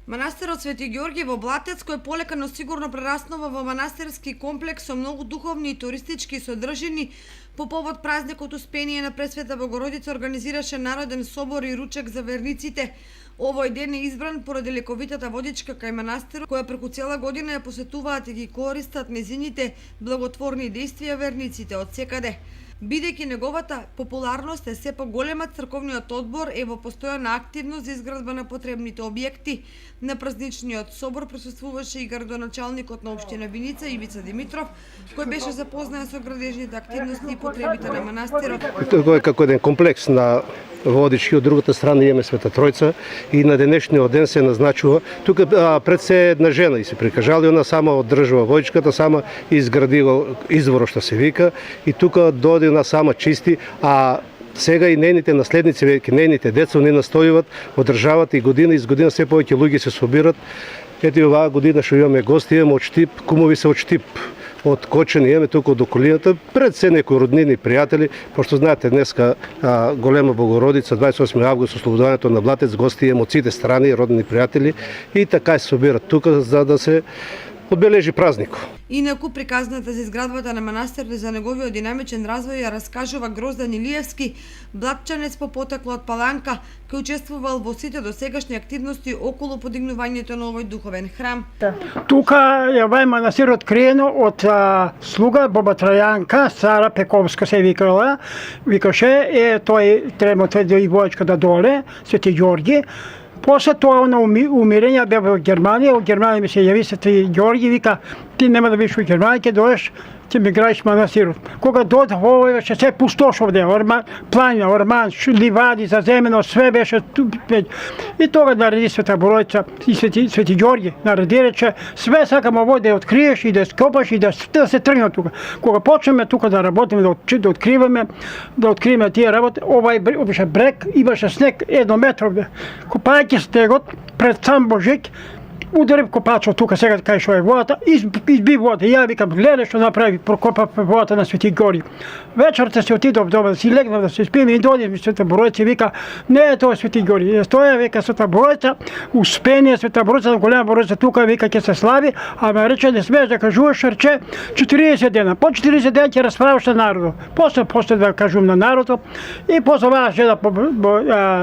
Манастирот Свети Ѓорги во Блатец, кој полека но сигурно прераснува во манастирски комплекс со многу духовни и туристички содржини, по повод празникот Успение на Пресвета Богородица организираше народен собор и ручек за верниците. Овој ден е избран поради лековитата водичка кај манастирот, која преку цела година ја посетуваат и ги користат незините благотворни действија верниците од секаде. Бидејќи неговата популарност е се поголема, црковниот одбор е во постојана активност за изградба на потребните објекти. На празничниот собор присуствуваше и градоначалникот на општина Виница Ивица Димитров, кој беше запознаен со градежните активности и потребите на манастирот. Тоа е како еден комплекс на водички, од другата страна имаме Света Тројца и на денешниот ден се назначува тука пред се една жена и се прикажали, она сама одржува водичката, сама изградила изворот што се вика и тука дојде она сама чисти, а сега и нейните наследници, веќе нейните деца не настојуват, одржават и година из година се повеќе луѓе се собират. Ето и оваа година што имаме гости, имаме од Штип, кумови се од Штип, од Кочани, имаме тука од околината, пред се некои роднини и пријатели, пошто знаете днеска голема Богородица, 28 август, ослободувањето на Блатец, гости имаме од сите страни, родни пријатели и така се собират тука за да се одбележи празник. Инаку приказната за изградбата на манастирот и за неговиот динамичен развој ја раскажува Гроздан Илиевски, блатчанец по потекло од Паланка, кој учествувал во сите досегашни активности околу подигнувањето на овој духовен храм. Тука е овај манастирот креено од слуга Боба Трајанка, Сара Пековска се викала, викаше тој тремота да и војачката доле, Свети Ѓорги. После тоа на умирење бе во Германија, од Германија ми се јави Свети Ѓорги, вика, ти нема да бидеш во Германија, ќе дојдеш, ќе ми градиш манастирот. Кога дојдов овој беше се пустош овде, планина, орман, ливади, заземено, све беше ту. И тога нареди Света Богородица и Свети Ѓорги, нареди рече, све сакам овој да ја откриеш и да скопаш и да се тргне тука. Кога почнеме тука да работиме, да откриваме тие работи, овај беше брег, имаше снег 1 метар овде. Копајќи стегот пред сам Божик, ударив копачот тука сега кај што е водата, изби вода. Ја викам, гледај што направи, прокопав водата на Свети Ѓорги. Вечерта се отидов дома да си легнав да се спием и дојде ми Света Богородица и вика, не е тоа Свети Ѓорги, тоа е вика Света Богородица, Успение Света Богородица, голема Богородица тука вика ќе се слави, ама рече не смееш да кажуваш, рече 40 дена. По 40 дена ќе расправиш на народот. После да кажувам на народот и после оваа жена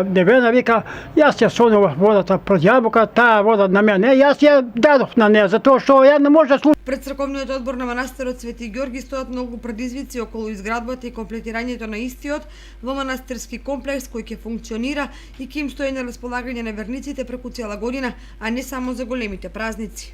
девена вика, јас ја сонував водата пред јабука, таа вода на мене, јас ја дадов на неа, затоа што ја не може да слушам. Пред црковниот одбор на манастирот Свети Ѓорги стојат многу предизвици околу изградбата и комплетирањето на истиот во манастирски комплекс кој ќе функционира и ќе им стои на располагање на верниците преку цела година, а не само за големите празници.